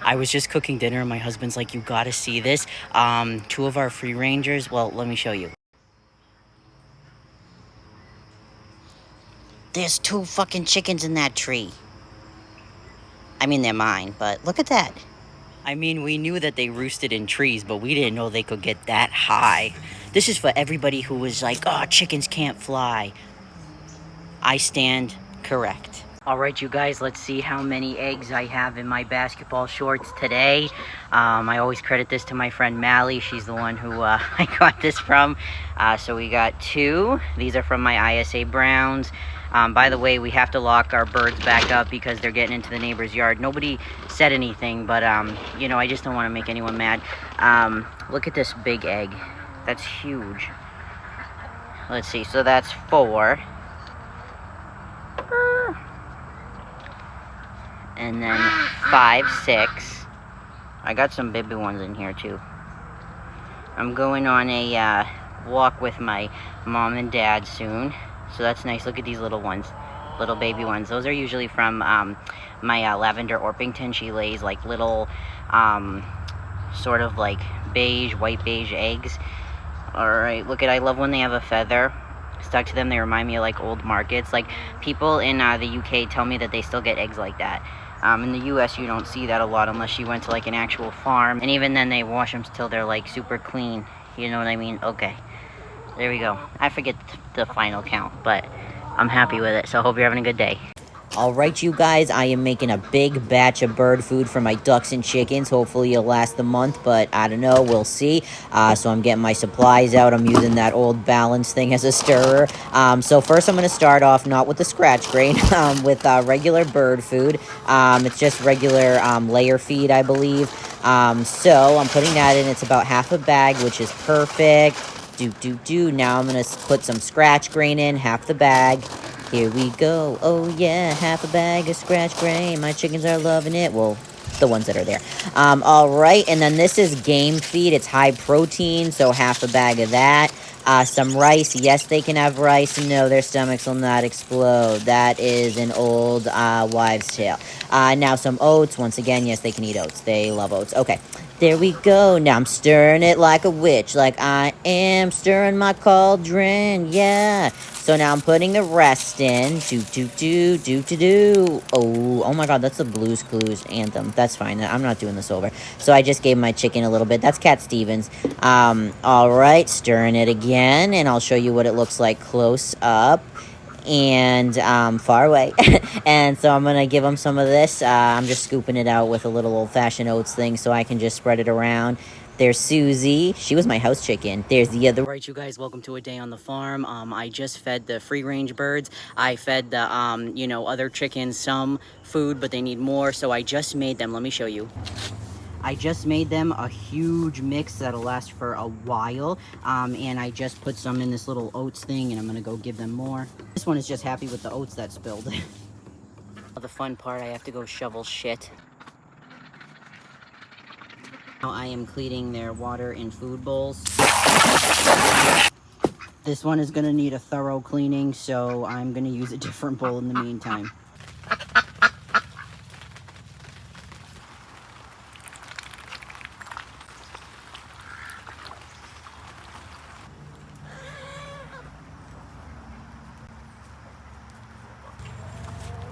I was just cooking dinner and my husband's like, you gotta see this. Two of our free rangers, well, let me show you. There's two fucking chickens in that tree. I mean, they're mine, but look at that. I mean, we knew that they roosted in trees, but we didn't know they could get that high. This is for everybody who was like, oh, chickens can't fly. I stand correct. All right, you guys, let's see how many eggs I have in my basketball shorts today. I always credit this to my friend Mally. She's the one who I got this from. So we got 2. These are from my ISA Browns. By the way, we have to lock our birds back up because they're getting into the neighbor's yard. Nobody said anything, but, you know, I just don't want to make anyone mad. Look at this big egg. That's huge. Let's see, so that's 4. And then 5, 6. I got some baby ones in here too. I'm going on a walk with my mom and dad soon. So that's nice. Look at these little ones. Little baby ones. Those are usually from my Lavender Orpington. She lays like little sort of like beige, white beige eggs. Alright, look at, I love when they have a feather stuck to them. They remind me of like old markets. Like people in the UK tell me that they still get eggs like that. In the US you don't see that a lot unless you went to like an actual farm, and even then they wash them till they're like super clean, you know what I mean? Okay, there we go. I forget the final count, but I'm happy with it, so I hope you're having a good day. Alright, you guys, I am making a big batch of bird food for my ducks and chickens. Hopefully it'll last the month, but I don't know, we'll see. So I'm getting my supplies out. I'm using that old balance thing as a stirrer. So first I'm going to start off not with the scratch grain, with regular bird food. It's just regular layer feed, I believe. So I'm putting that in. It's about half a bag, which is perfect. Now I'm going to put some scratch grain in, half the bag. Here we go. Oh yeah, half a bag of scratch grain. My chickens are loving it. Well, the ones that are there. All right, and then this is game feed. It's high protein, so half a bag of that. Some rice. Yes, they can have rice. No, their stomachs will not explode. That is an old wives' tale. Now some oats. Once again, yes, they can eat oats. They love oats. Okay. There we go. Now I'm stirring it like a witch. Like I am stirring my cauldron. Yeah. So now I'm putting the rest in. Oh my god, that's the Blues Clues anthem. That's fine. I'm not doing this over. So I just gave my chicken a little bit. That's Cat Stevens. Alright, stirring it again. And I'll show you what it looks like close up. And far away. And so I'm gonna give them some of this. I'm just scooping it out with a little old-fashioned oats thing so I can just spread it around. There's Susie. She was my house chicken. There's the other. Right, you guys, welcome to a day on the farm. I just fed the free-range birds. I fed the you know, other chickens some food, but they need more, so I just made them. Let me show you. I just made them a huge mix that'll last for a while, and I just put some in this little oats thing, and I'm gonna go give them more. This one is just happy with the oats that spilled. The fun part, I have to go shovel shit. Now I am cleaning their water and food bowls. This one is gonna need a thorough cleaning, so I'm gonna use a different bowl in the meantime.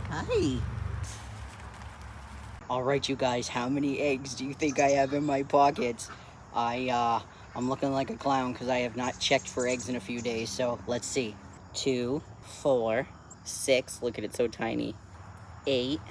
Hi. All right, you guys, how many eggs do you think I have in my pockets? I'm looking like a clown because I have not checked for eggs in a few days, so let's see. 2, 4, 6, look at it, so tiny. 8,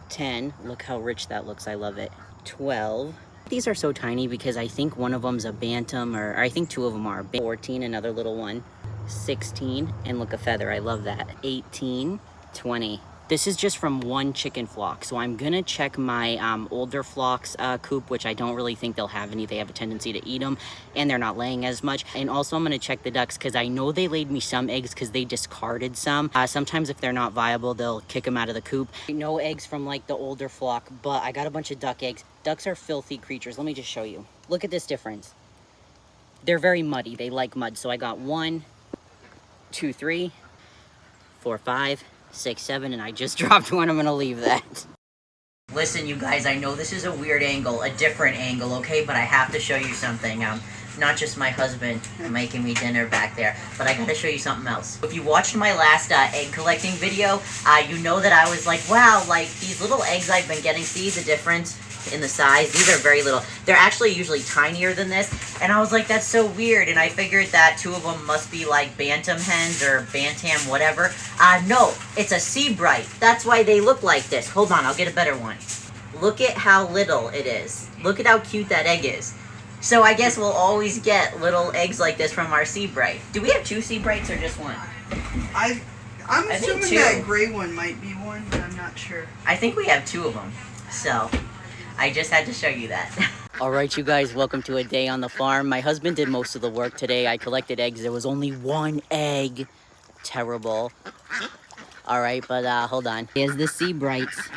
10, look how rich that looks, I love it. 12. These are so tiny because I think one of them's a bantam, or I think 2 of them are. 14, another little one. 16, and look, a feather, I love that. 18, 20. This is just from one chicken flock, so I'm gonna check my older flock's coop, which I don't really think they'll have any. They have a tendency to eat them, and they're not laying as much. And also I'm gonna check the ducks because I know they laid me some eggs because they discarded some. Sometimes if they're not viable, they'll kick them out of the coop. No eggs from like the older flock, but I got a bunch of duck eggs. Ducks are filthy creatures. Let me just show you. Look at this difference. They're very muddy. They like mud. So I got 1, 2, 3, 4, 5, 6, 7, and I just dropped one. I'm gonna leave that. Listen, you guys, I know this is a weird angle, a different angle, okay? But I have to show you something. Not just my husband making me dinner back there, but I gotta show you something else. If you watched my last egg collecting video, you know that I was like, wow, like these little eggs I've been getting, see the difference in the size? These are very little. They're actually usually tinier than this, and I was like, that's so weird, and I figured that 2 of them must be like bantam hens or bantam whatever. No, it's a Seabright. That's why they look like this. Hold on, I'll get a better one. Look at how little it is. Look at how cute that egg is. So I guess we'll always get little eggs like this from our Seabright. Do we have 2 Seabrights or just one? I'm assuming that gray one might be one, but I'm not sure. I think we have 2 of them. So I just had to show you that. All right, you guys, welcome to a day on the farm. My husband did most of the work today. I collected eggs. There was only 1 egg. Terrible. All right, but hold on. Here's the Seabrights.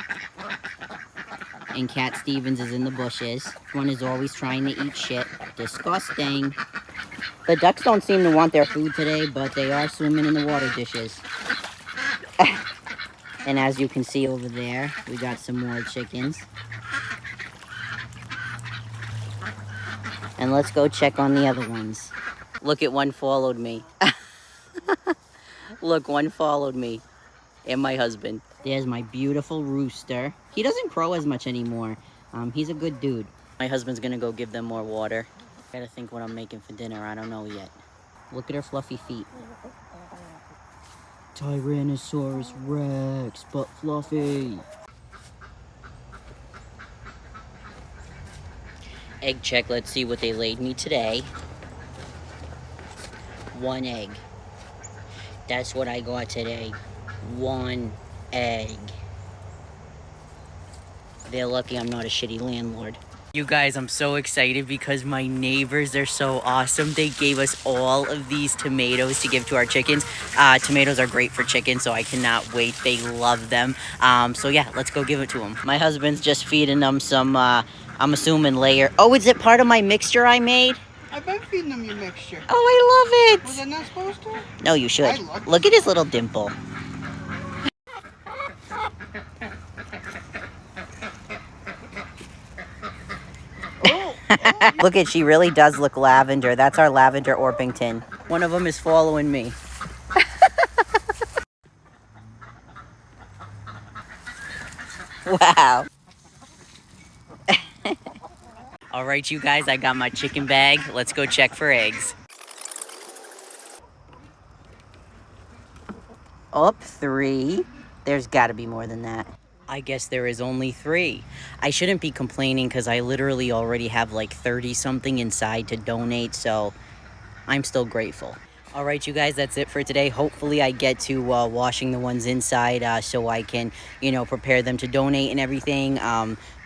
And Cat Stevens is in the bushes. One is always trying to eat shit. Disgusting. The ducks don't seem to want their food today, but they are swimming in the water dishes. And as you can see over there, we got some more chickens. And let's go check on the other ones. Look at one followed me. Look, one followed me. And my husband. There's my beautiful rooster. He doesn't crow as much anymore. He's a good dude. My husband's gonna go give them more water. Gotta think what I'm making for dinner. I don't know yet. Look at her fluffy feet. Tyrannosaurus Rex, but fluffy. Egg check. Let's see what they laid me today. 1 egg. That's what I got today. 1 egg. They're lucky I'm not a shitty landlord. You guys, I'm so excited because my neighbors are so awesome. They gave us all of these tomatoes to give to our chickens. Tomatoes are great for chickens, so I cannot wait. They love them. So yeah, let's go give it to them. My husband's just feeding them some, I'm assuming layer. Oh, is it part of my mixture I made? I've been feeding them your mixture. Oh, I love it. Was I not supposed to? No, you should. Look at his little dimple. Look at, she really does look lavender. That's our lavender Orpington. One of them is following me. Wow. All right, you guys, I got my chicken bag. Let's go check for eggs. Up 3. There's got to be more than that. I guess there is only 3. I shouldn't be complaining because I literally already have like 30 something inside to donate, so I'm still grateful. All right, you guys, that's it for today. Hopefully I get to washing the ones inside so I can, prepare them to donate and everything.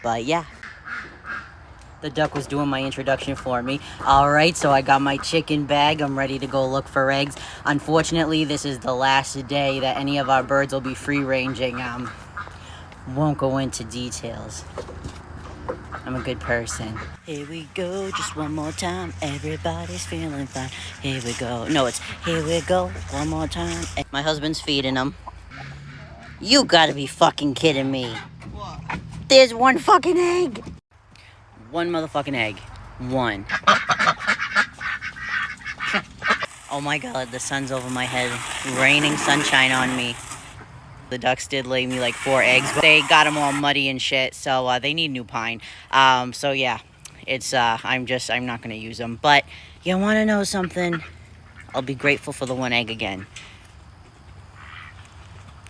But yeah. The duck was doing my introduction for me. All right, so I got my chicken bag. I'm ready to go look for eggs. Unfortunately, this is the last day that any of our birds will be free-ranging. Won't go into details. I'm a good person. Here we go, just one more time. Everybody's feeling fine. Here we go. No, it's here we go, one more time. My husband's feeding them. You gotta be fucking kidding me. What? There's 1 fucking egg. 1 motherfucking egg. 1. Oh my god, the sun's over my head. Raining sunshine on me. The ducks did lay me like 4 eggs, but they got them all muddy and shit, so they need new pine. So yeah, it's I'm not gonna use them. But you wanna know something? I'll be grateful for the 1 egg again.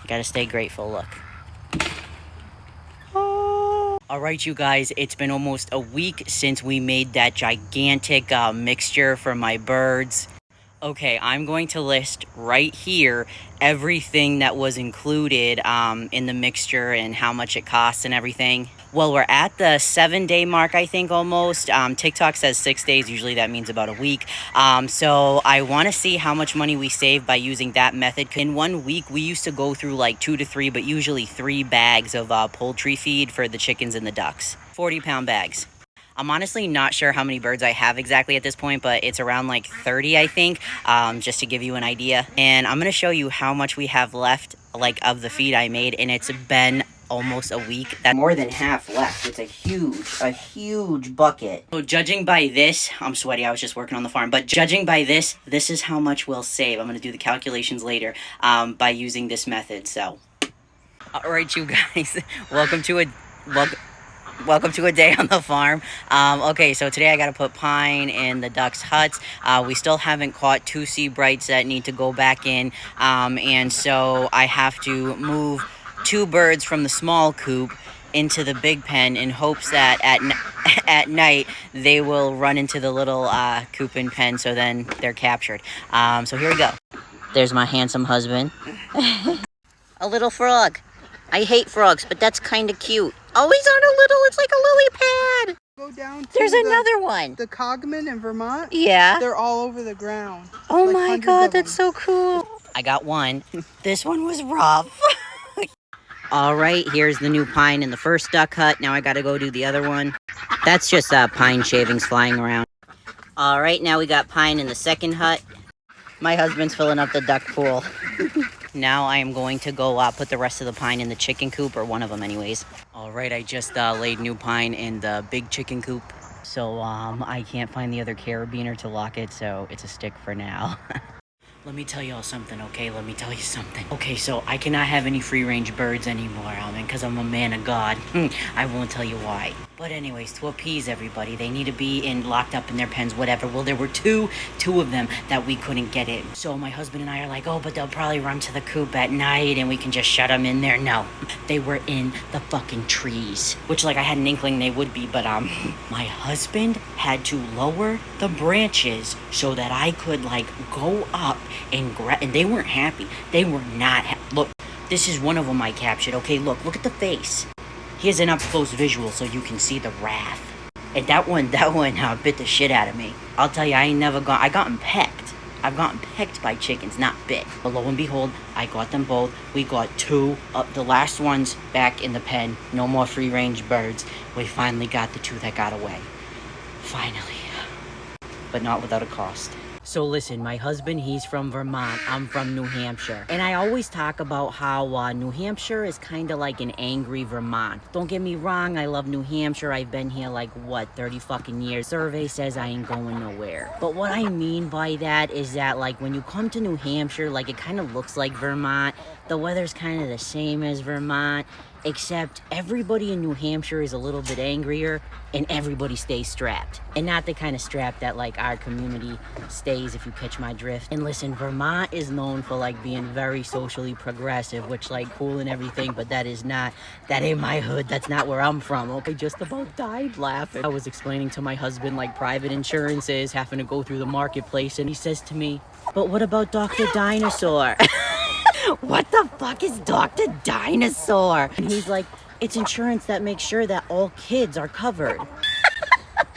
Gotta stay grateful, look. All right, you guys, it's been almost a week since we made that gigantic mixture for my birds. Okay, I'm going to list right here everything that was included in the mixture and how much it costs and everything. Well, we're at the 7-day mark, I think, almost. TikTok says 6 days. Usually that means about a week. So I want to see how much money we save by using that method. In 1 week, we used to go through like 2 to 3, but usually 3 bags of poultry feed for the chickens and the ducks. 40-pound bags. I'm honestly not sure how many birds I have exactly at this point, but it's around like 30, I think, just to give you an idea. And I'm going to show you how much we have left, like, of the feed I made, and it's been almost a week. That's more than half left. It's a huge bucket. So judging by this, I'm sweaty, I was just working on the farm, but judging by this is how much we'll save. I'm gonna do the calculations later by using this method, so. All right, you guys, welcome to a day on the farm. Okay, so today I gotta put Pine in the ducks' huts. We still haven't caught 2 sea brights that need to go back in, and so I have to move 2 birds from the small coop into the big pen in hopes that at night they will run into the little coop and pen, so then they're captured. So here we go. There's my handsome husband. A little frog. I hate frogs, but that's kind of cute. Oh, he's on a little, it's like a lily pad. Go down to There's another one. The Cogman in Vermont. Yeah. They're all over the ground. Oh like my God, that's so cool. I got one. This one was rough. All right, here's the new pine in the first duck hut. Now I gotta go do the other one. That's just pine shavings flying around. All right, now we got pine in the second hut. My husband's filling up the duck pool. Now I am going to go put the rest of the pine in the chicken coop, or one of them anyways. All right, I just laid new pine in the big chicken coop. So I can't find the other carabiner to lock it, so it's a stick for now. Let me tell y'all something, okay? Let me tell you something. Okay, so I cannot have any free-range birds anymore, because I'm a man of God. I won't tell you why. But anyways, to appease everybody, they need to be locked up in their pens, whatever. Well, there were two of them that we couldn't get in. So my husband and I are like, oh, but they'll probably run to the coop at night and we can just shut them in there. No, they were in the fucking trees, which like I had an inkling they would be, but my husband had to lower the branches so that I could like go up and grab, and they weren't happy. They were not look, this is one of them I captured. Okay, look at the face. Here's an up-close visual so you can see the wrath. And that one bit the shit out of me. I'll tell you, I gotten pecked. I've gotten pecked by chickens, not bit. But lo and behold, I got them both. We got 2 of the last ones back in the pen. No more free-range birds. We finally got the 2 that got away. Finally. But not without a cost. So listen, my husband, he's from Vermont. I'm from New Hampshire. And I always talk about how New Hampshire is kind of like an angry Vermont. Don't get me wrong, I love New Hampshire. I've been here like, 30 fucking years. Survey says I ain't going nowhere. But what I mean by that is that like when you come to New Hampshire, like it kind of looks like Vermont. The weather's kind of the same as Vermont. Except everybody in New Hampshire is a little bit angrier and everybody stays strapped. And not the kind of strap that like our community stays, if you catch my drift. And listen, Vermont is known for like being very socially progressive, which like cool and everything, but that ain't my hood. That's not where I'm from. Okay, just about died laughing. I was explaining to my husband like private insurances, having to go through the marketplace, and he says to me, but what about Dr. Dinosaur? What the fuck is Dr. Dinosaur? And he's like, it's insurance that makes sure that all kids are covered.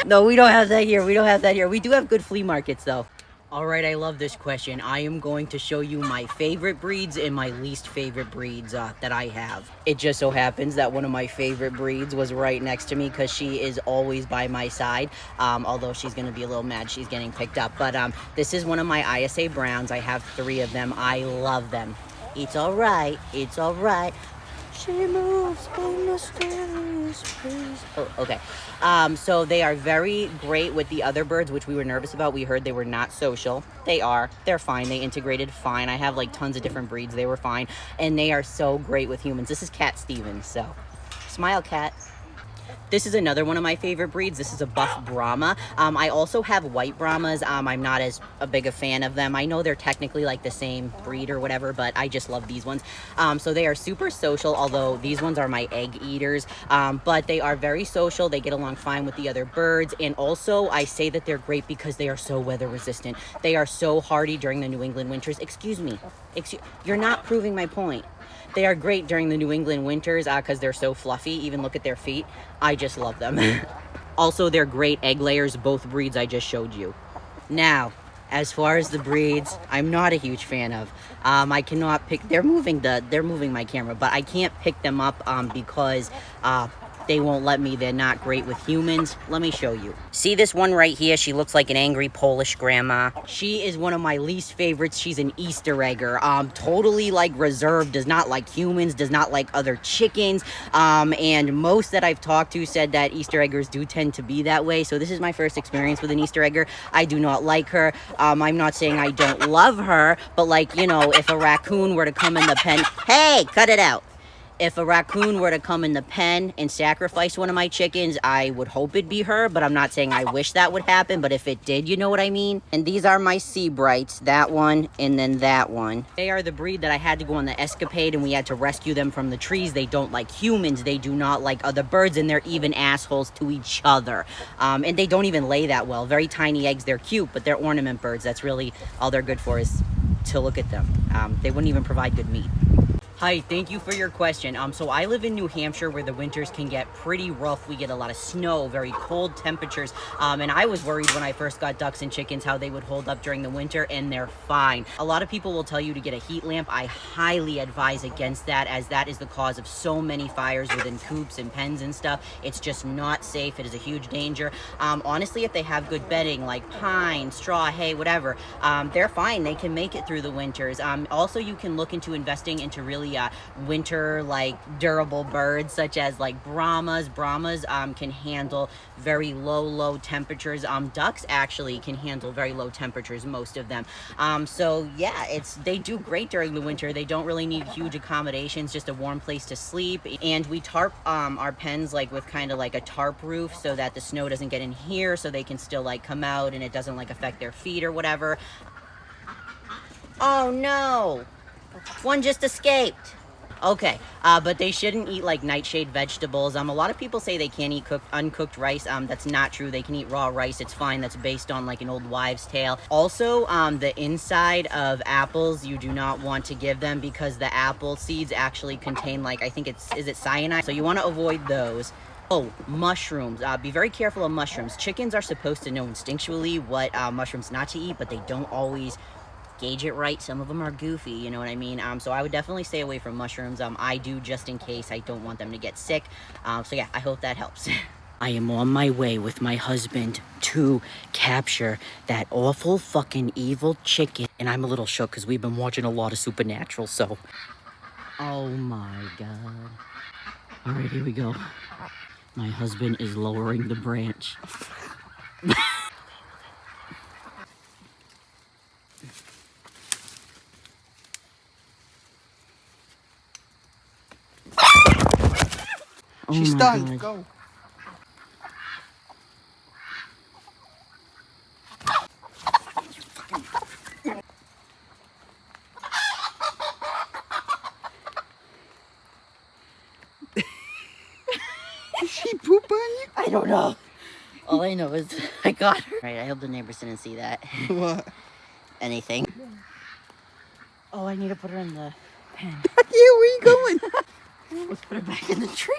No, we don't have that here. We do have good flea markets, though. All right, I love this question. I am going to show you my favorite breeds and my least favorite breeds that I have. It just so happens that one of my favorite breeds was right next to me because she is always by my side, although she's going to be a little mad she's getting picked up. But this is one of my ISA Browns. I have 3 of them. I love them. It's all right. It's all right. She moves in mysterious ways. Oh, okay. So they are very great with the other birds, which we were nervous about. We heard they were not social. They are. They're fine. They integrated fine. I have like tons of different breeds. They were fine. And they are so great with humans. This is Cat Stevens, so smile, Cat. This is another one of my favorite breeds. This is a buff Brahma. I also have white Brahmas. I'm not as big a fan of them. I know they're technically like the same breed or whatever, but I just love these ones. So they are super social, although these ones are my egg eaters. But they are very social. They get along fine with the other birds. And also, I say that they're great because they are so weather resistant. They are so hardy during the New England winters. Excuse me. You're not proving my point. They are great during the New England winters because they're so fluffy. Even look at their feet. I just love them. Also, they're great egg layers, both breeds I just showed you. Now, as far as the breeds, I'm not a huge fan of. I cannot pick. They're moving my camera, but I can't pick them up because they won't let me. They're not great with humans. Let me show you. See this one right here? She looks like an angry Polish grandma. She is one of my least favorites. She's an Easter egger. Totally like reserved, does not like humans, does not like other chickens. And most that I've talked to said that Easter eggers do tend to be that way. So this is my first experience with an Easter egger. I do not like her. I'm not saying I don't love her, but like, you know, if a raccoon were to come in the pen, hey, cut it out. If a raccoon were to come in the pen and sacrifice one of my chickens, I would hope it'd be her, but I'm not saying I wish that would happen, but if it did, you know what I mean? And these are my Seabrights, that one, and then that one. They are the breed that I had to go on the escapade, and we had to rescue them from the trees. They don't like humans, they do not like other birds, and they're even assholes to each other. And they don't even lay that well. Very tiny eggs, they're cute, but they're ornament birds. That's really all they're good for, is to look at them. They wouldn't even provide good meat. Hi, thank you for your question. So I live in New Hampshire, where the winters can get pretty rough. We get a lot of snow, very cold temperatures. And I was worried when I first got ducks and chickens how they would hold up during the winter, and they're fine. A lot of people will tell you to get a heat lamp. I highly advise against that, as that is the cause of so many fires within coops and pens and stuff. It's just not safe. It is a huge danger. Honestly, if they have good bedding like pine, straw, hay, whatever, they're fine. They can make it through the winters. Also, you can look into investing into really winter like durable birds, such as like Brahmas. Brahmas can handle very low temperatures. Ducks actually can handle very low temperatures, most of them. So yeah, they do great during the winter. They don't really need huge accommodations, just a warm place to sleep. And we tarp our pens like with kind of like a tarp roof, so that the snow doesn't get in here, so they can still like come out and it doesn't like affect their feet or whatever. Oh no, one just escaped. Okay, but they shouldn't eat like nightshade vegetables. A lot of people say they can't eat uncooked rice. That's not true. They can eat raw rice. It's fine. That's based on like an old wives' tale. Also, the inside of apples you do not want to give them, because the apple seeds actually contain like, I think is it cyanide? So you want to avoid those. Oh, mushrooms. Be very careful of mushrooms. Chickens are supposed to know instinctually what mushrooms not to eat, but they don't always gauge it right. Some of them are goofy, you know what I mean? So I would definitely stay away from mushrooms. I do, just in case. I don't want them to get sick. So yeah, I hope that helps. I am on my way with my husband to capture that awful fucking evil chicken. And I'm a little shook because we've been watching a lot of Supernatural, so. Oh my God. All right, here we go. My husband is lowering the branch. She's stunned. Go. Did she poop on you? I don't know. All I know is I got her. Right, I hope the neighbors didn't see that. What? Anything. Oh, I need to put her in the pen. Yeah, where you going? Let's put her back in the tree.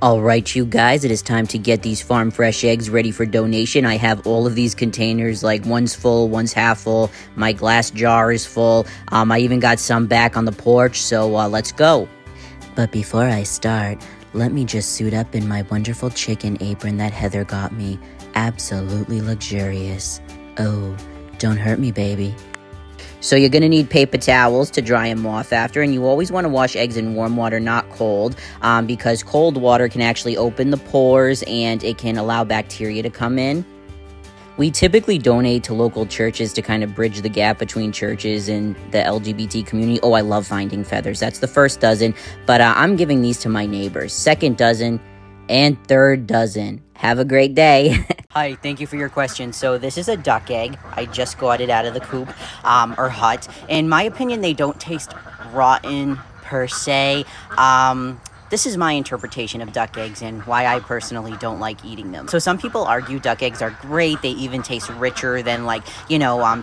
Alright, you guys, it is time to get these farm fresh eggs ready for donation. I have all of these containers, like one's full, one's half full. My glass jar is full. I even got some back on the porch, so let's go. But before I start, let me just suit up in my wonderful chicken apron that Heather got me. Absolutely luxurious. Oh, don't hurt me, baby. So you're going to need paper towels to dry them off after, and you always want to wash eggs in warm water, not cold, because cold water can actually open the pores and it can allow bacteria to come in. We typically donate to local churches to kind of bridge the gap between churches and the LGBT community. Oh, I love finding feathers. That's the first dozen, but I'm giving these to my neighbors. Second dozen and third dozen. Have a great day. Hi, thank you for your question. So this is a duck egg. I just got it out of the coop or hut. In my opinion, they don't taste rotten per se. This is my interpretation of duck eggs and why I personally don't like eating them. So some people argue duck eggs are great. They even taste richer than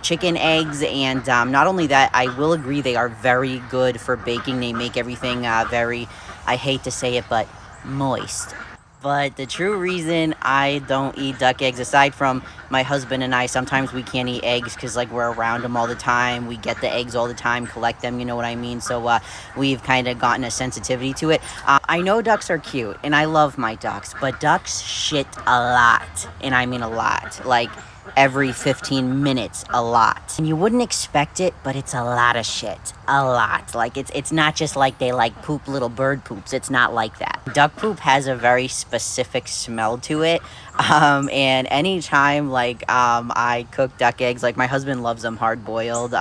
chicken eggs. And not only that, I will agree they are very good for baking. They make everything very, I hate to say it, but moist. But the true reason I don't eat duck eggs, aside from my husband and I, sometimes we can't eat eggs because, like, we're around them all the time. We get the eggs all the time, collect them, you know what I mean? So we've kind of gotten a sensitivity to it. I know ducks are cute, and I love my ducks, but ducks shit a lot. And I mean a lot. Like, every 15 minutes, a lot. And you wouldn't expect it, but it's a lot of shit. A lot. Like, it's not just like they like poop little bird poops. It's not like that. Duck poop has a very specific smell to it. And anytime I cook duck eggs, like, my husband loves them hard boiled.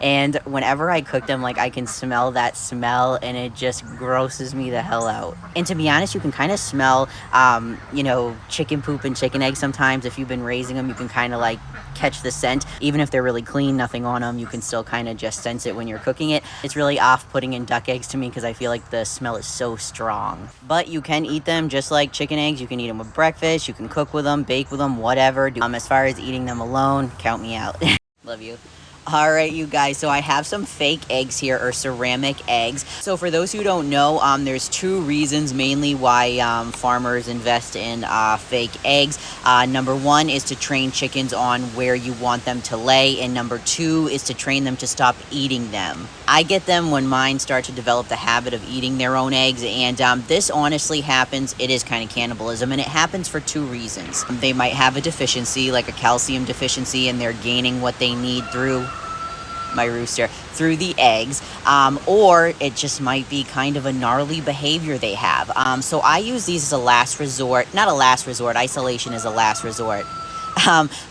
And whenever I cook them, like, I can smell that smell, and it just grosses me the hell out. And to be honest, you can kind of smell, chicken poop and chicken eggs sometimes. If you've been raising them, you can kind of like catch the scent. Even if they're really clean, nothing on them, you can still kind of just sense it when you're cooking it. It's really off-putting in duck eggs to me because I feel like the smell is so strong. But you can eat them just like chicken eggs. You can eat them with breakfast. You can cook with them, bake with them, whatever. As far as eating them alone, count me out. Love you. All right, you guys, so I have some fake eggs here, or ceramic eggs. So for those who don't know, there's two reasons mainly why farmers invest in fake eggs. Number one is to train chickens on where you want them to lay, and number two is to train them to stop eating them. I get them when mine start to develop the habit of eating their own eggs, and this honestly happens. It is kind of cannibalism, and it happens for two reasons. They might have a deficiency, like a calcium deficiency, and they're gaining what they need through my rooster, through the eggs, or it just might be kind of a gnarly behavior they have. So I use these as a last resort. Not a last resort, isolation is a last resort.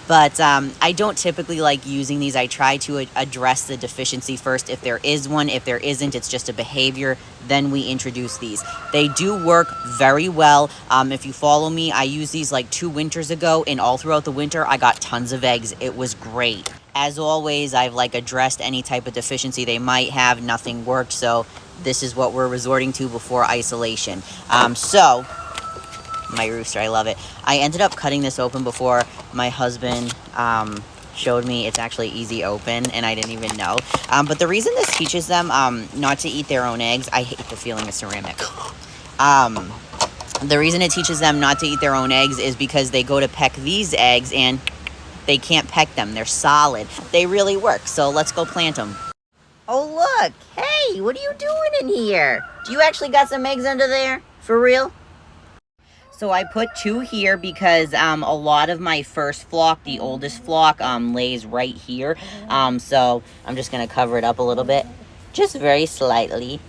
But I don't typically like using these. I try to address the deficiency first if there is one. If there isn't, it's just a behavior, then we introduce these. They do work very well. If you follow me, I used these like 2 winters ago, and all throughout the winter I got tons of eggs. It was great. As always, I've addressed any type of deficiency they might have. Nothing worked, so this is what we're resorting to before isolation. So my rooster, I love it. I ended up cutting this open before my husband showed me. It's actually easy open, and I didn't even know. But the reason this teaches them not to eat their own eggs, I hate the feeling of ceramic. The reason it teaches them not to eat their own eggs is because they go to peck these eggs, and they can't peck them. They're solid. They really work, so let's go plant them. Oh, look. Hey, what are you doing in here? Do you actually got some eggs under there? For real? So I put 2 here because a lot of my first flock, the oldest flock, lays right here. So I'm just going to cover it up a little bit. Just very slightly.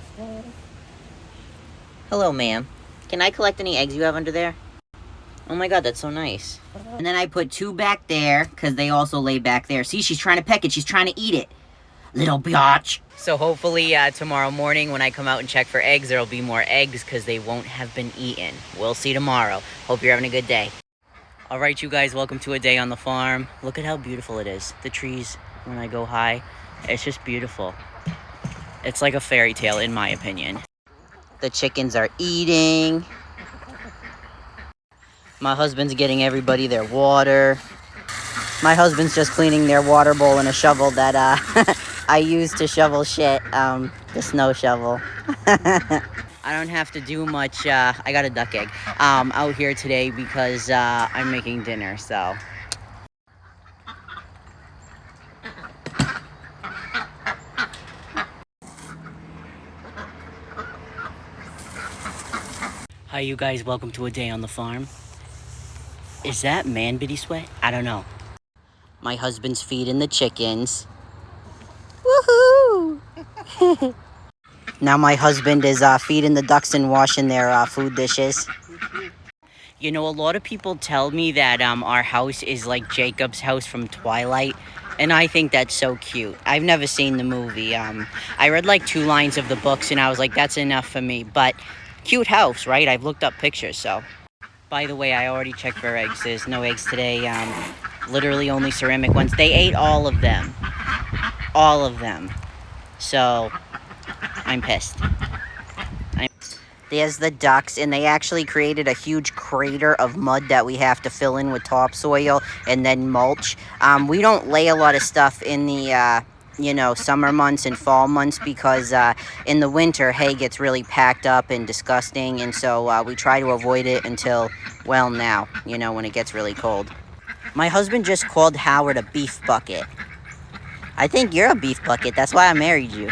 Hello, ma'am. Can I collect any eggs you have under there? Oh my god, that's so nice. And then I put 2 back there because they also lay back there. See, she's trying to peck it. She's trying to eat it. Little biatch. So hopefully tomorrow morning when I come out and check for eggs, there'll be more eggs because they won't have been eaten. We'll see tomorrow. Hope you're having a good day. All right, you guys, welcome to a day on the farm. Look at how beautiful it is. The trees, when I go high, it's just beautiful. It's like a fairy tale, in my opinion. The chickens are eating. My husband's getting everybody their water. My husband's just cleaning their water bowl and a shovel that I use to shovel shit, the snow shovel. I don't have to do much. I got a duck egg out here today because I'm making dinner, so. Hi, you guys. Welcome to a day on the farm. Is that man bitty sweat? I don't know. My husband's feeding the chickens. Woohoo! Now my husband is feeding the ducks and washing their food dishes. You know, a lot of people tell me that our house is like Jacob's house from Twilight, and I think that's so cute. I've never seen the movie. I read like 2 lines of the books, and I was like, that's enough for me. But cute house, right? I've looked up pictures, so. By the way, I already checked for eggs. There's no eggs today. Literally only ceramic ones. They ate all of them. All of them. So, I'm pissed. There's the ducks, and they actually created a huge crater of mud that we have to fill in with topsoil and then mulch. We don't lay a lot of stuff in the you know, summer months and fall months because in the winter, hay gets really packed up and disgusting. And so we try to avoid it until, well, now, you know, when it gets really cold. My husband just called Howard a beef bucket. I think you're a beef bucket. That's why I married you.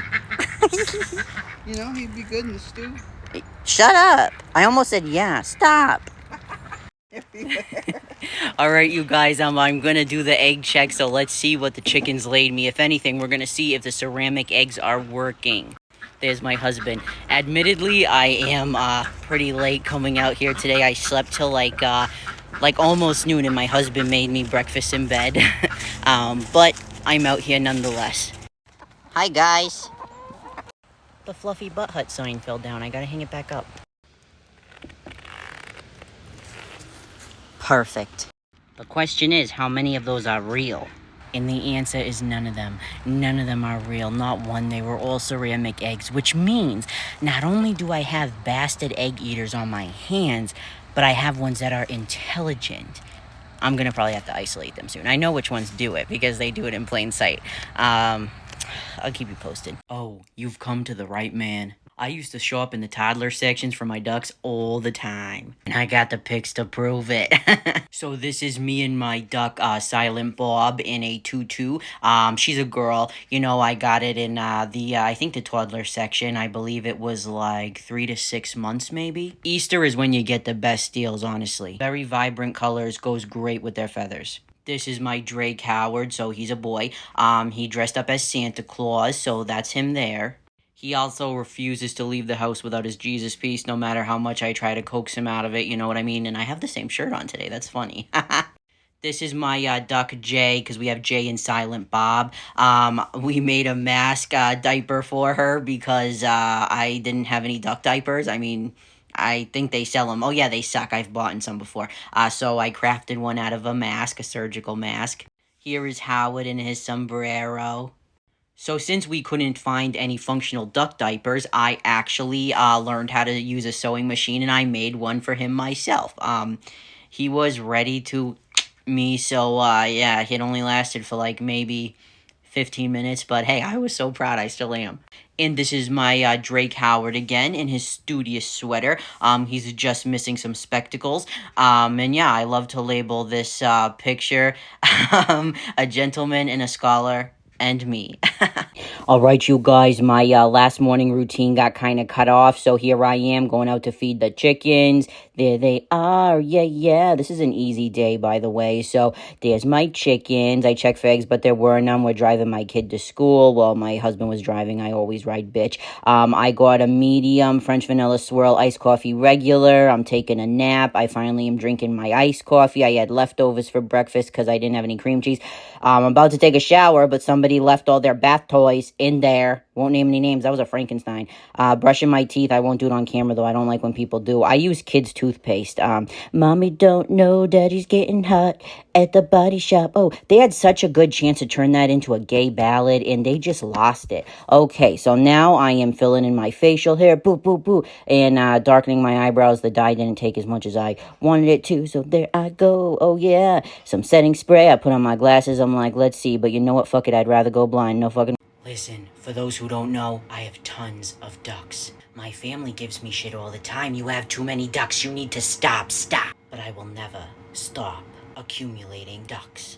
You know, he'd be good in the stew. Shut up. I almost said yeah. Stop. All right, you guys, I'm going to do the egg check, so let's see what the chickens laid me. If anything, we're going to see if the ceramic eggs are working. There's my husband. Admittedly, I am pretty late coming out here today. I slept till like almost noon, and my husband made me breakfast in bed. But I'm out here nonetheless. Hi, guys. The Fluffy Butt Hut sign fell down. I gotta hang it back up. Perfect. The question is, how many of those are real? And the answer is none of them. None of them are real. Not one. They were all ceramic eggs, which means not only do I have bastard egg eaters on my hands, but I have ones that are intelligent. I'm gonna probably have to isolate them soon. I know which ones do it because they do it in plain sight. I'll keep you posted. Oh, you've come to the right man. I used to show up in the toddler sections for my ducks all the time. And I got the pics to prove it. So this is me and my duck, Silent Bob, in a tutu. She's a girl. You know, I got it in I think the toddler section. I believe it was like 3 to 6 months, maybe. Easter is when you get the best deals, honestly. Very vibrant colors, goes great with their feathers. This is my Drake Howard, so he's a boy. He dressed up as Santa Claus, so that's him there. He also refuses to leave the house without his Jesus piece, no matter how much I try to coax him out of it, you know what I mean? And I have the same shirt on today, that's funny. This is my duck Jay, because we have Jay and Silent Bob. We made a mask diaper for her because I didn't have any duck diapers. I mean, I think they sell them. Oh yeah, they suck. I've bought some before. So I crafted one out of a mask, a surgical mask. Here is Howard in his sombrero. So since we couldn't find any functional duck diapers, I actually learned how to use a sewing machine, and I made one for him myself. He was ready to me, so yeah, it only lasted for like maybe 15 minutes, but hey, I was so proud. I still am. And this is my Drake Howard again in his studious sweater. He's just missing some spectacles. And yeah, I love to label this picture a gentleman and a scholar and me. All right, you guys, my last morning routine got kind of cut off, so here I am going out to feed the chickens. There they are. Yeah. This is an easy day, by the way. So there's my chickens. I checked for eggs, but there were none. We're driving my kid to school. Well, my husband was driving. I always ride, bitch. I got a medium French vanilla swirl iced coffee regular. I'm taking a nap. I finally am drinking my iced coffee. I had leftovers for breakfast because I didn't have any cream cheese. I'm about to take a shower, but somebody left all their bath toys in there. Won't name any names. That was a Frankenstein. Brushing my teeth. I won't do it on camera, though. I don't like when people do. I use kids' toothpaste. Mommy don't know daddy's getting hot at the body shop. Oh, they had such a good chance to turn that into a gay ballad, and they just lost it. Okay, so now I am filling in my facial hair. Boo, boo, boo. And darkening my eyebrows. The dye didn't take as much as I wanted it to, so there I go. Oh, yeah. Some setting spray. I put on my glasses. I'm like, let's see. But you know what? Fuck it. I'd rather go blind. No fucking... Listen, for those who don't know, I have tons of ducks. My family gives me shit all the time. You have too many ducks. You need to stop. But I will never stop accumulating ducks.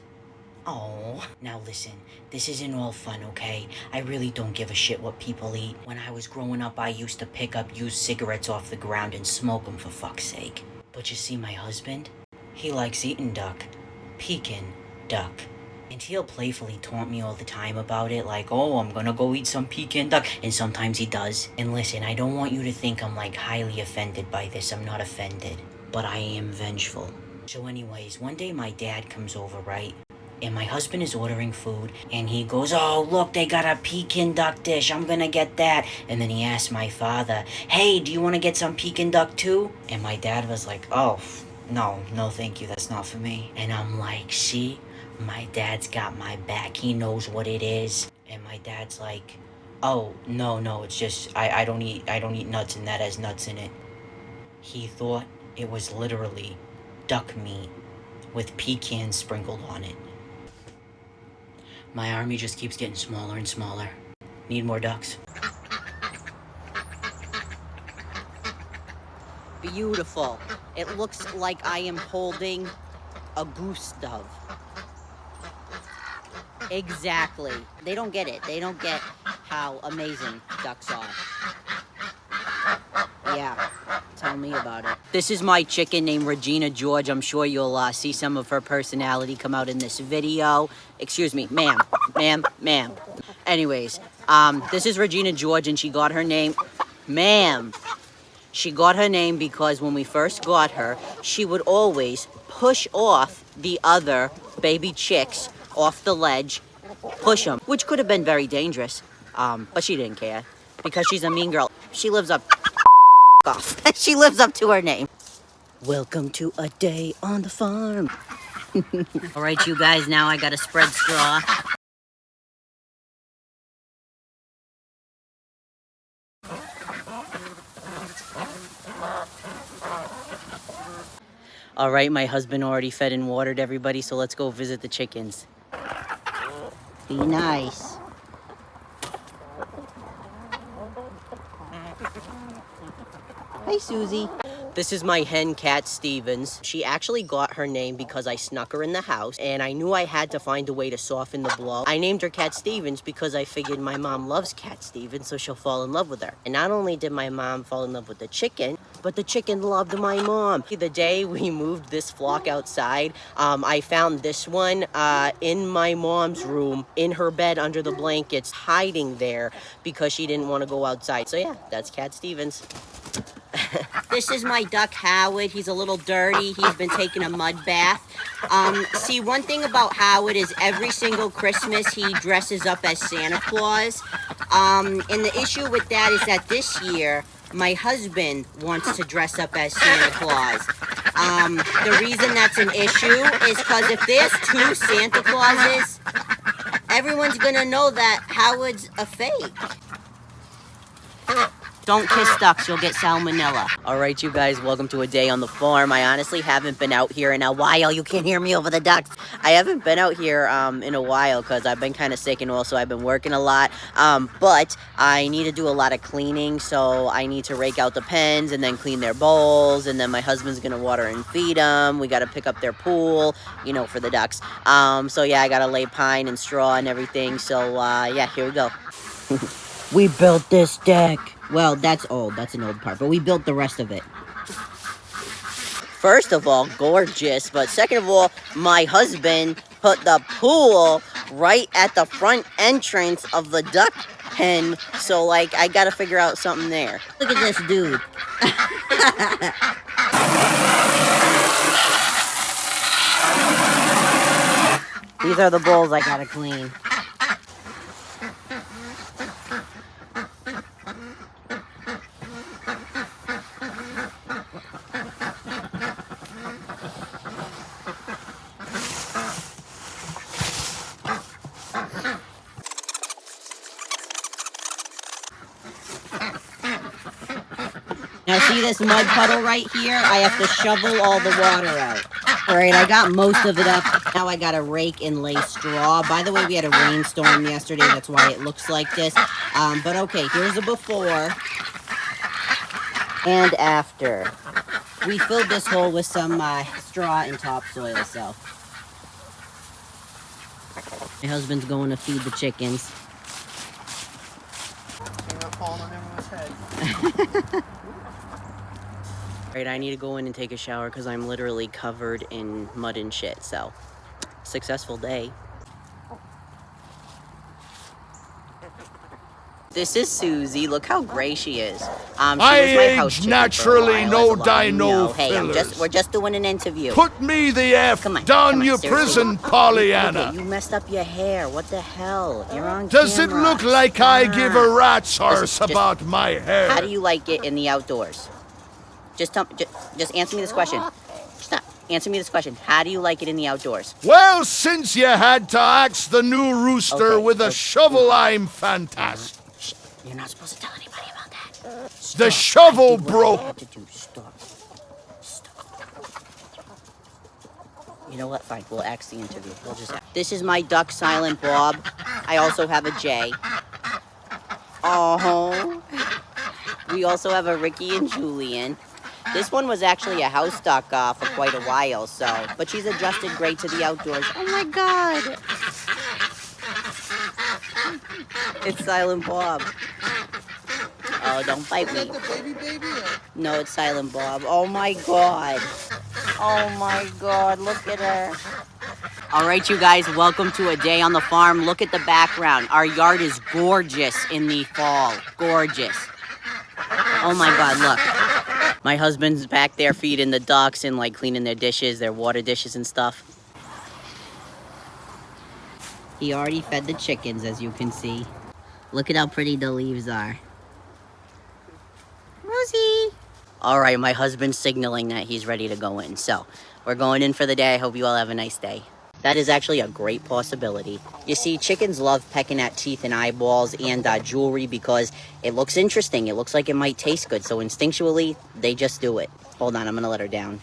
Oh, now listen, this isn't all fun, okay? I really don't give a shit what people eat. When I was growing up, I used to pick up used cigarettes off the ground and smoke them, for fuck's sake. But you see, my husband, he likes eating duck. Pekin duck. And he'll playfully taunt me all the time about it, like, oh, I'm gonna go eat some Pekin duck. And sometimes he does. And listen, I don't want you to think I'm, like, highly offended by this. I'm not offended. But I am vengeful. So anyways, one day my dad comes over, right? And my husband is ordering food, and he goes, oh, look, they got a Pekin duck dish. I'm gonna get that. And then he asked my father, hey, do you want to get some Pekin duck too? And my dad was like, oh, no, thank you. That's not for me. And I'm like, see? My dad's got my back. He knows what it is. And my dad's like, oh, no, it's just, I don't eat nuts, and that has nuts in it. He thought it was literally duck meat with pecans sprinkled on it. My army just keeps getting smaller and smaller. Need more ducks. Beautiful. It looks like I am holding a goose dove. Exactly. They don't get it. They don't get how amazing ducks are. Yeah, tell me about it. This is my chicken named Regina George. I'm sure you'll see some of her personality come out in this video. Excuse me, ma'am. Ma'am. Anyways, this is Regina George, and she got her name... Ma'am. She got her name because when we first got her, she would always push off the other baby chicks off the ledge, push them, which could have been very dangerous, but she didn't care because she's a mean girl. She lives up off. She lives up to her name. Welcome to a day on the farm. All right, you guys, now I gotta spread straw. All right, my husband already fed and watered everybody, so let's go visit the chickens. Be nice. Hey, Susie. This is my hen, Cat Stevens. She actually got her name because I snuck her in the house, and I knew I had to find a way to soften the blow. I named her Cat Stevens because I figured my mom loves Cat Stevens, so she'll fall in love with her. And not only did my mom fall in love with the chicken, but the chicken loved my mom. The day we moved this flock outside, I found this one in my mom's room, in her bed under the blankets, hiding there because she didn't want to go outside. So yeah, that's Cat Stevens. This is my duck, Howard. He's a little dirty. He's been taking a mud bath. See, one thing about Howard is every single Christmas he dresses up as Santa Claus. And the issue with that is that this year, my husband wants to dress up as Santa Claus. The reason that's an issue is because if there's two Santa Clauses, everyone's gonna know that Howard's a fake. Don't kiss ducks, you'll get salmonella. All right, you guys, welcome to a day on the farm. I honestly haven't been out here in a while. You can't hear me over the ducks. I haven't been out here in a while because I've been kind of sick and also I've been working a lot. But I need to do a lot of cleaning, so I need to rake out the pens and then clean their bowls, and then my husband's gonna water and feed them. We gotta pick up their pool, you know, for the ducks. So yeah, I gotta lay pine and straw and everything. So yeah, here we go. We built this deck. Well, that's old. That's an old part. But we built the rest of it. First of all, gorgeous. But second of all, my husband put the pool right at the front entrance of the duck pen. So, like, I gotta figure out something there. Look at this dude. These are the bowls I gotta clean. Now see this mud puddle right here? I have to shovel all the water out. Alright, I got most of it up. Now I gotta rake and lay straw. By the way, we had a rainstorm yesterday. That's why it looks like this. But okay, here's a before and after. We filled this hole with some straw and topsoil, so. My husband's going to feed the chickens. Falling on everyone's head. Right, I need to go in and take a shower because I'm literally covered in mud and shit, so successful day. This is Susie. Look how gray she is. She was my house chicken naturally, for a no while, as a lot of you dino know. Hey, fillers. we're just doing an interview. Put me the F down your prison, Pollyanna. You messed up your hair. What the hell? You're on Does camera. it look like I give a rat's arse about my hair? How do you like it in the outdoors? Just answer me this question. Answer me this question. How do you like it in the outdoors? Well, since you had to axe the new rooster with a shovel, I'm fantastic. Shh. You're not supposed to tell anybody about that. Stop. The shovel broke. Stop. You know what? Fine. We'll axe the interview. We'll just axe. This is my duck, Silent Bob. I also have a Jay. Oh. We also have a Ricky and Julian. This one was actually a house duck for quite a while, but she's adjusted great to the outdoors. Oh my God. It's Silent Bob. Oh, don't bite me. Is that the baby? Or? No, it's Silent Bob. Oh my God. Oh my God, look at her. All right, you guys, welcome to a day on the farm. Look at the background. Our yard is gorgeous in the fall. Gorgeous. Oh my God, look. My husband's back there feeding the ducks and like cleaning their dishes, their water dishes and stuff. He already fed the chickens, as you can see. Look at how pretty the leaves are. Rosie! All right, my husband's signaling that he's ready to go in. So we're going in for the day. I hope you all have a nice day. That is actually a great possibility. You see, chickens love pecking at teeth and eyeballs and jewelry because it looks interesting. It looks like it might taste good. So instinctually, they just do it. Hold on, I'm going to let her down.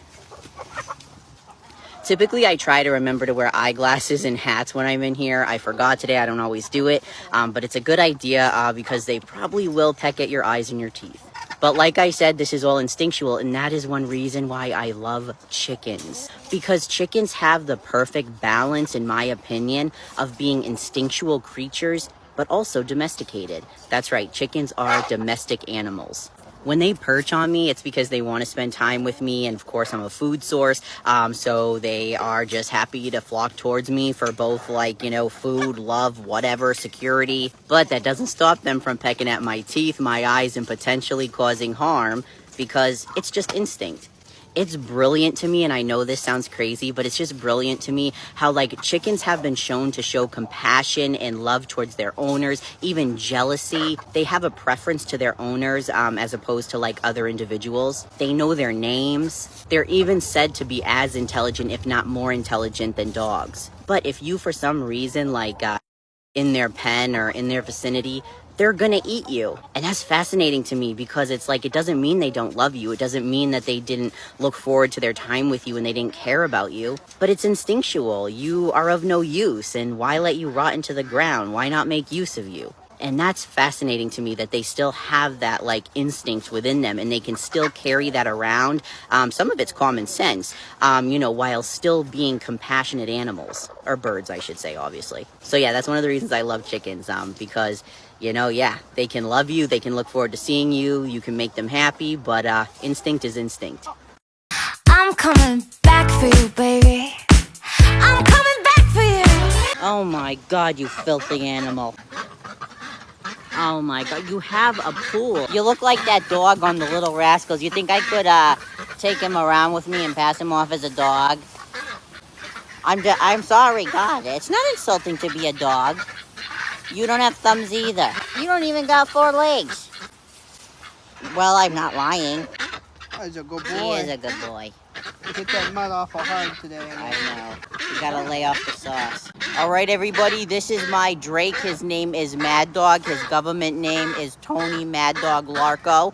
Typically, I try to remember to wear eyeglasses and hats when I'm in here. I forgot today. I don't always do it. But it's a good idea because they probably will peck at your eyes and your teeth. But like I said, this is all instinctual, and that is one reason why I love chickens. Because chickens have the perfect balance, in my opinion, of being instinctual creatures, but also domesticated. That's right, chickens are domestic animals. When they perch on me, it's because they want to spend time with me, and of course I'm a food source, so they are just happy to flock towards me for both, like, you know, food, love, whatever, security. But that doesn't stop them from pecking at my teeth, my eyes, and potentially causing harm, because it's just instinct. It's brilliant to me, and I know this sounds crazy, but it's just brilliant to me how, like, chickens have been shown to show compassion and love towards their owners, even jealousy. They have a preference to their owners as opposed to, like, other individuals. They know their names. They're even said to be as intelligent, if not more intelligent, than dogs. But if you, for some reason, like, in their pen or in their vicinity, they're gonna eat you. And that's fascinating to me because it's like, it doesn't mean they don't love you. It doesn't mean that they didn't look forward to their time with you and they didn't care about you. But it's instinctual. You are of no use, and why let you rot into the ground? Why not make use of you? And that's fascinating to me, that they still have that, like, instinct within them, and they can still carry that around. Some of it's common sense, you know, while still being compassionate animals. Or birds, I should say, obviously. So yeah, that's one of the reasons I love chickens, because, you know, yeah, they can love you, they can look forward to seeing you, you can make them happy, but instinct is instinct. I'm coming back for you, baby. I'm coming back for you. Oh my God, you filthy animal. Oh my God, you have a pool. You look like that dog on The Little Rascals. You think I could take him around with me and pass him off as a dog? I'm sorry, God, it's not insulting to be a dog. You don't have thumbs either. You don't even got 4 legs. Well, I'm not lying. He's a good boy. He is a good boy. Get that mud off of hard today. I know. You gotta lay off the sauce. All right, everybody, this is my Drake. His name is Mad Dog. His government name is Tony Mad Dog Larco.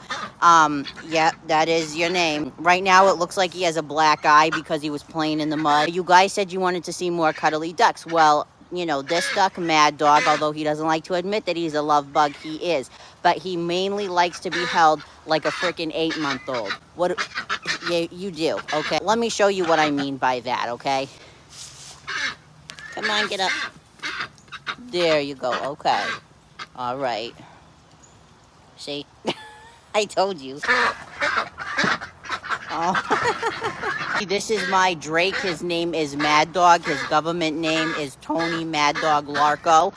Yeah, that is your name. Right now, it looks like he has a black eye because he was playing in the mud. You guys said you wanted to see more cuddly ducks. Well, you know, this duck, Mad Dog, although he doesn't like to admit that he's a love bug, he is. But he mainly likes to be held like a freaking 8-month-old. What? Yeah, you do, okay? Let me show you what I mean by that, okay? Come on, get up. There you go, okay. All right. See? I told you. Oh. This is my Drake. His name is Mad Dog. His government name is Tony Mad Dog Larco.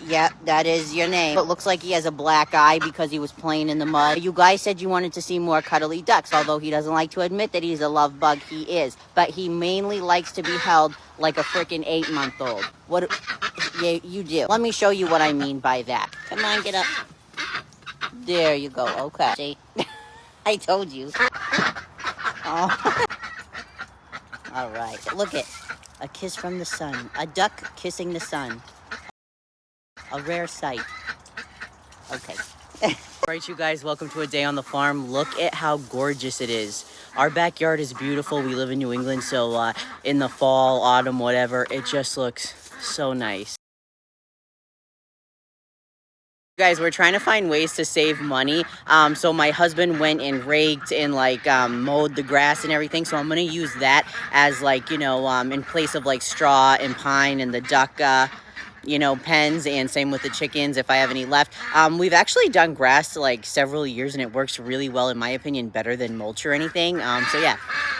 Yeah, that is your name. It looks like he has a black eye because he was playing in the mud. You guys said you wanted to see more cuddly ducks, although he doesn't like to admit that he's a love bug. He is. But he mainly likes to be held like a freaking 8-month-old. What? Yeah, you do. Let me show you what I mean by that. Come on, get up. There you go, okay. See? I told you. Oh. All right, look it. A kiss from the sun. A duck kissing the sun. A rare sight. Okay. All right, you guys, welcome to a day on the farm. Look at how gorgeous it is. Our backyard is beautiful. We live in New England, so in the fall, autumn, whatever, it just looks so nice. Guys, we're trying to find ways to save money. So my husband went and raked and like mowed the grass and everything. So I'm gonna use that as like, you know, in place of like straw and pine and the duck, you know, pens, and same with the chickens if I have any left. We've actually done grass like several years and it works really well, in my opinion, better than mulch or anything. So yeah,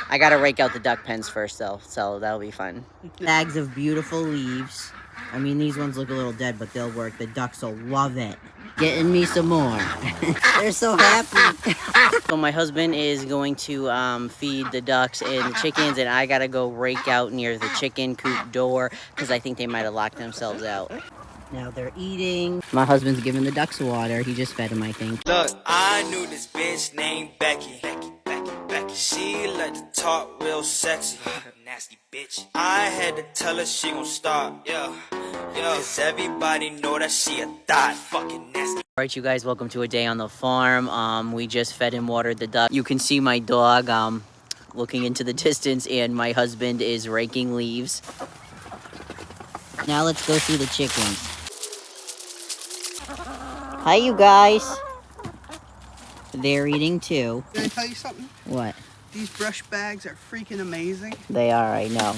I gotta rake out the duck pens first though, so that'll be fun. Bags of beautiful leaves. I mean, these ones look a little dead, but they'll work. The ducks will love it. Getting me some more. They're so happy. So my husband is going to feed the ducks and the chickens, and I gotta go rake out near the chicken coop door because I think they might have locked themselves out. Now they're eating. My husband's giving the ducks water. He just fed them, I think. Look, I knew this bitch named Becky. She like to talk real sexy. Nasty bitch. I had to tell her she gon' stop. Yeah. Cause everybody know that she a thot. Fucking nasty. Alright, you guys, welcome to a day on the farm. We just fed and watered the duck. You can see my dog looking into the distance, and my husband is raking leaves. Now let's go see the chickens. Hi, you guys. They're eating too. Can I tell you something? What? These brush bags are freaking amazing. They are, I know.